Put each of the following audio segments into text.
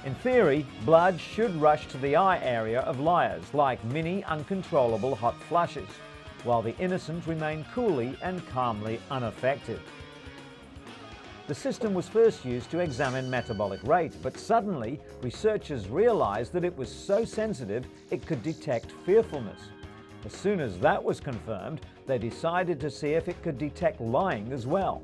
In theory, blood should rush to the eye area of liars like mini uncontrollable hot flushes, while the innocent remain coolly and calmly unaffected. The system was first used to examine metabolic rate, but suddenly researchers realized that it was so sensitive it could detect fearfulness. As soon as that was confirmed, they decided to see if it could detect lying as well.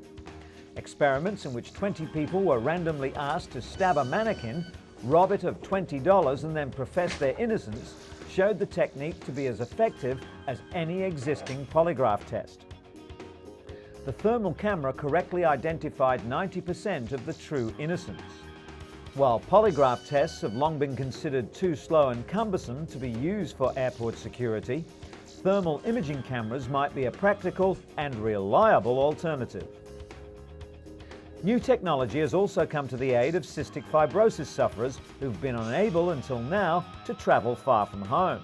Experiments in which 20 people were randomly asked to stab a mannequin, rob it of $20 and then profess their innocence showed the technique to be as effective as any existing polygraph test. The thermal camera correctly identified 90% of the true innocents. While polygraph tests have long been considered too slow and cumbersome to be used for airport security, thermal imaging cameras might be a practical and reliable alternative. New technology has also come to the aid of cystic fibrosis sufferers who've been unable until now to travel far from home.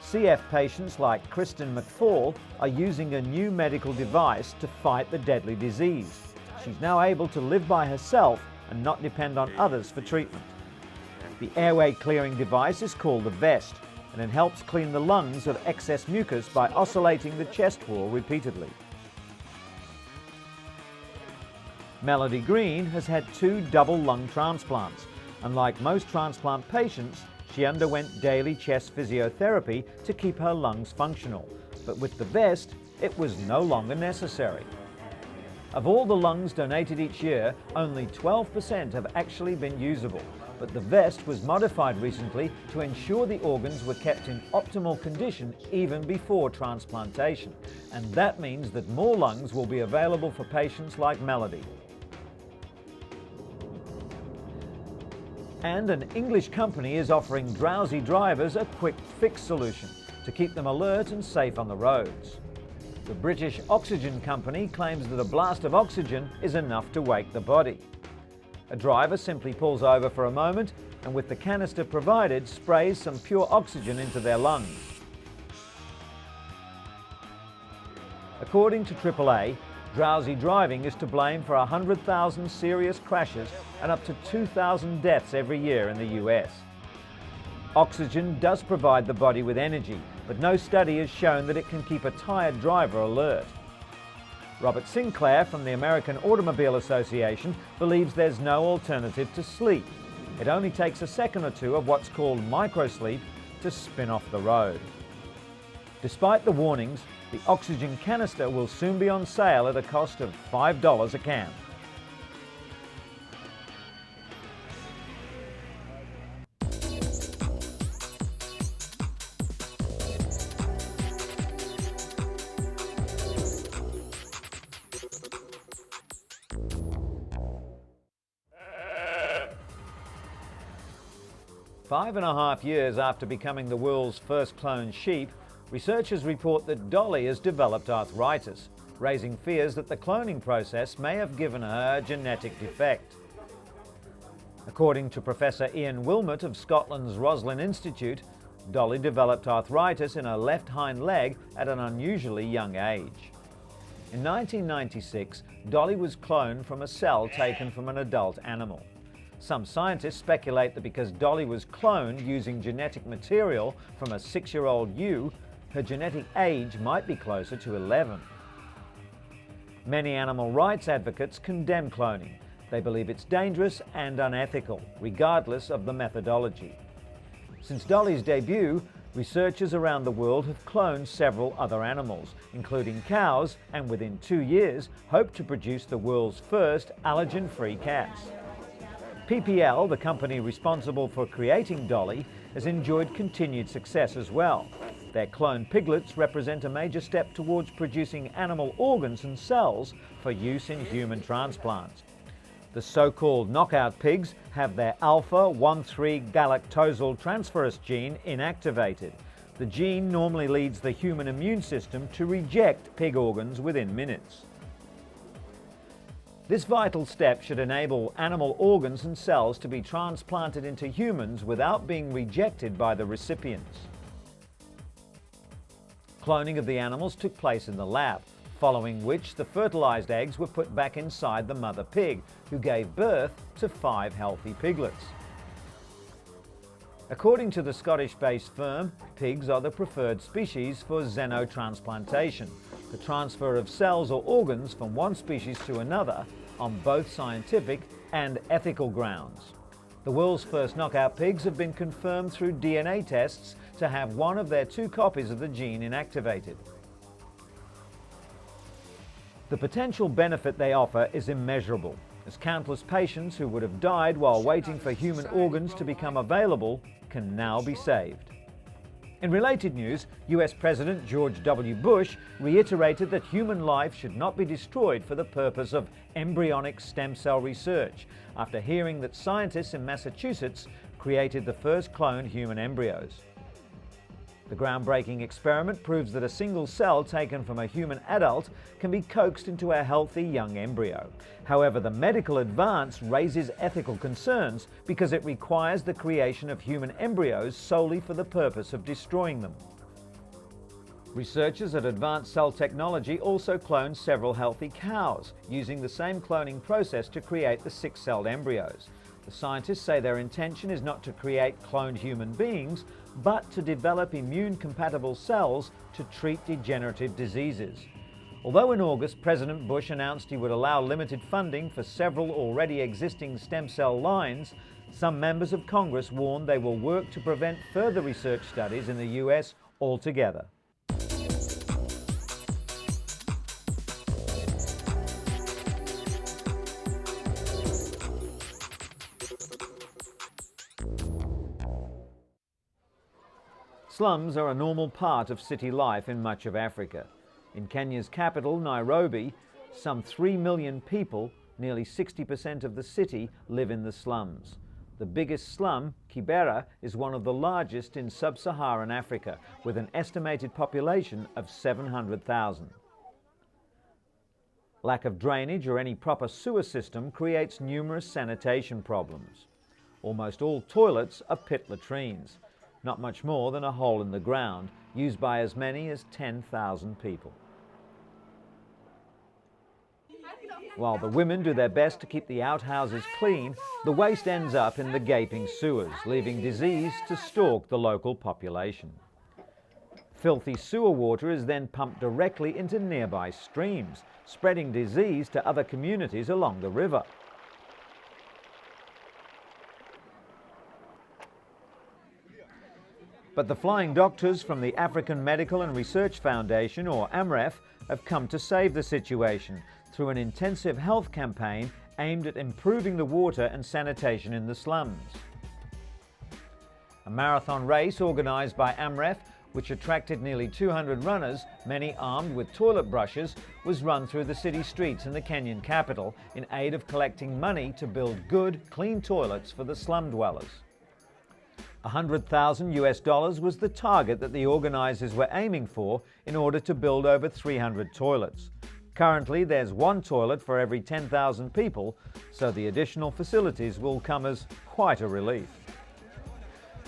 CF patients like Kristen McFall are using a new medical device to fight the deadly disease. She's now able to live by herself and not depend on others for treatment. The airway clearing device is called a vest, and it helps clean the lungs of excess mucus by oscillating the chest wall repeatedly. Melody Green has had 2 double lung transplants, and like most transplant patients, she underwent daily chest physiotherapy to keep her lungs functional, but with the vest, it was no longer necessary. Of all the lungs donated each year, only 12% have actually been usable, but the vest was modified recently to ensure the organs were kept in optimal condition even before transplantation, and that means that more lungs will be available for patients like Melody. And an English company is offering drowsy drivers a quick fix solution to keep them alert and safe on the roads. The British Oxygen Company claims that a blast of oxygen is enough to wake the body. A driver simply pulls over for a moment and with the canister provided sprays some pure oxygen into their lungs. According to AAA, drowsy driving is to blame for 100,000 serious crashes and up to 2,000 deaths every year in the US. Oxygen does provide the body with energy, but no study has shown that it can keep a tired driver alert. Robert Sinclair from the American Automobile Association believes there's no alternative to sleep. It only takes a second or two of what's called microsleep to spin off the road. Despite the warnings, the oxygen canister will soon be on sale at a cost of $5 a can. Five and a half years after becoming the world's first cloned sheep, researchers report that Dolly has developed arthritis, raising fears that the cloning process may have given her a genetic defect. According to Professor Ian Wilmot of Scotland's Roslin Institute, Dolly developed arthritis in her left hind leg at an unusually young age. In 1996, Dolly was cloned from a cell taken from an adult animal. Some scientists speculate that because Dolly was cloned using genetic material from a 6-year-old ewe, her genetic age might be closer to 11. Many animal rights advocates condemn cloning. They believe it's dangerous and unethical, regardless of the methodology. Since Dolly's debut, researchers around the world have cloned several other animals, including cows, and within 2 years hope to produce the world's first allergen-free cats. PPL, the company responsible for creating Dolly, has enjoyed continued success as well. Their cloned piglets represent a major step towards producing animal organs and cells for use in human transplants. The so-called knockout pigs have their alpha-1,3-galactosyl transferase gene inactivated. The gene normally leads the human immune system to reject pig organs within minutes. This vital step should enable animal organs and cells to be transplanted into humans without being rejected by the recipients. Cloning of the animals took place in the lab, following which the fertilized eggs were put back inside the mother pig, who gave birth to 5 healthy piglets. According to the Scottish-based firm, pigs are the preferred species for xenotransplantation, the transfer of cells or organs from one species to another on both scientific and ethical grounds. The world's first knockout pigs have been confirmed through DNA tests to have one of their 2 copies of the gene inactivated. The potential benefit they offer is immeasurable, as countless patients who would have died while waiting for human organs to become available can now be saved. In related news, US President George W. Bush reiterated that human life should not be destroyed for the purpose of embryonic stem cell research, after hearing that scientists in Massachusetts created the first cloned human embryos. The groundbreaking experiment proves that a single cell taken from a human adult can be coaxed into a healthy young embryo. However, the medical advance raises ethical concerns because it requires the creation of human embryos solely for the purpose of destroying them. Researchers at Advanced Cell Technology also cloned several healthy cows, using the same cloning process to create the 6-celled embryos. The scientists say their intention is not to create cloned human beings, but to develop immune-compatible cells to treat degenerative diseases. Although in August, President Bush announced he would allow limited funding for several already existing stem cell lines, some members of Congress warned they will work to prevent further research studies in the US altogether. Slums are a normal part of city life in much of Africa. In Kenya's capital, Nairobi, some 3 million people, nearly 60% of the city, live in the slums. The biggest slum, Kibera, is one of the largest in sub-Saharan Africa, with an estimated population of 700,000. Lack of drainage or any proper sewer system creates numerous sanitation problems. Almost all toilets are pit latrines, not much more than a hole in the ground, used by as many as 10,000 people. While the women do their best to keep the outhouses clean, the waste ends up in the gaping sewers, leaving disease to stalk the local population. Filthy sewer water is then pumped directly into nearby streams, spreading disease to other communities along the river. But the flying doctors from the African Medical and Research Foundation, or AMREF, have come to save the situation through an intensive health campaign aimed at improving the water and sanitation in the slums. A marathon race organised by AMREF, which attracted nearly 200 runners, many armed with toilet brushes, was run through the city streets in the Kenyan capital in aid of collecting money to build good, clean toilets for the slum dwellers. $100,000 was the target that the organisers were aiming for in order to build over 300 toilets. Currently, there's 1 toilet for every 10,000 people, so the additional facilities will come as quite a relief.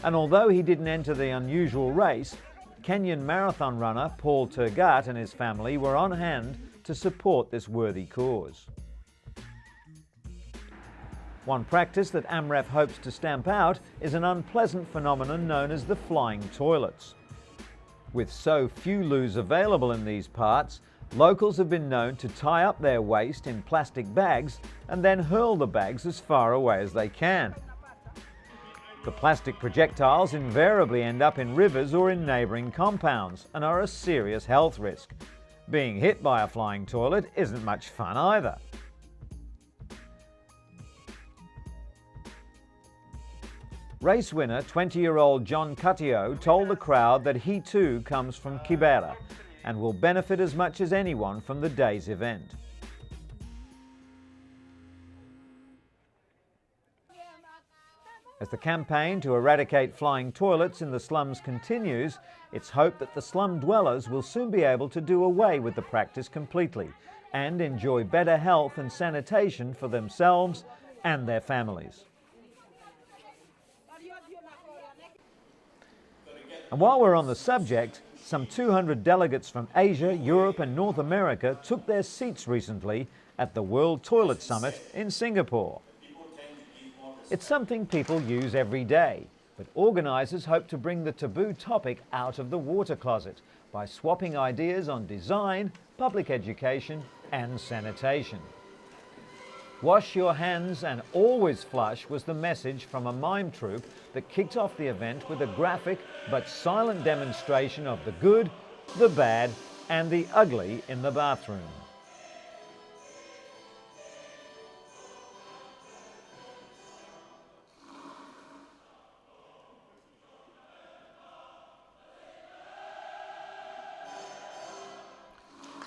And although he didn't enter the unusual race, Kenyan marathon runner Paul Tergat and his family were on hand to support this worthy cause. One practice that AMREF hopes to stamp out is an unpleasant phenomenon known as the flying toilets. With so few loos available in these parts, locals have been known to tie up their waste in plastic bags and then hurl the bags as far away as they can. The plastic projectiles invariably end up in rivers or in neighbouring compounds and are a serious health risk. Being hit by a flying toilet isn't much fun either. Race winner 20-year-old John Cutio told the crowd that he too comes from Kibera and will benefit as much as anyone from the day's event. As the campaign to eradicate flying toilets in the slums continues, it's hoped that the slum dwellers will soon be able to do away with the practice completely and enjoy better health and sanitation for themselves and their families. And while we're on the subject, some 200 delegates from Asia, Europe and North America took their seats recently at the World Toilet Summit in Singapore. It's something people use every day, But organisers hope to bring the taboo topic out of the water closet by swapping ideas on design, public education and sanitation. Wash your hands and always flush was the message from a mime troupe that kicked off the event with a graphic but silent demonstration of the good, the bad and the ugly in the bathroom.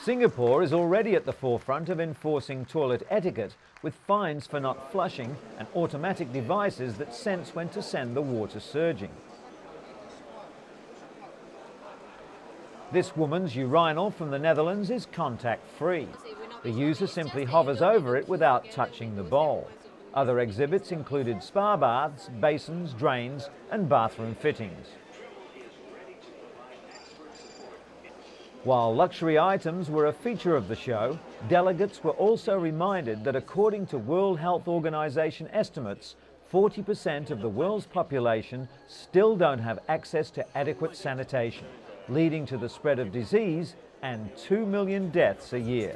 Singapore is already at the forefront of enforcing toilet etiquette with fines for not flushing and automatic devices that sense when to send the water surging. This woman's urinal from the Netherlands is contact-free. The user simply hovers over it without touching the bowl. Other exhibits included spa baths, basins, drains and bathroom fittings. While luxury items were a feature of the show, delegates were also reminded that according to World Health Organization estimates, 40% of the world's population still don't have access to adequate sanitation, leading to the spread of disease and 2 million deaths a year.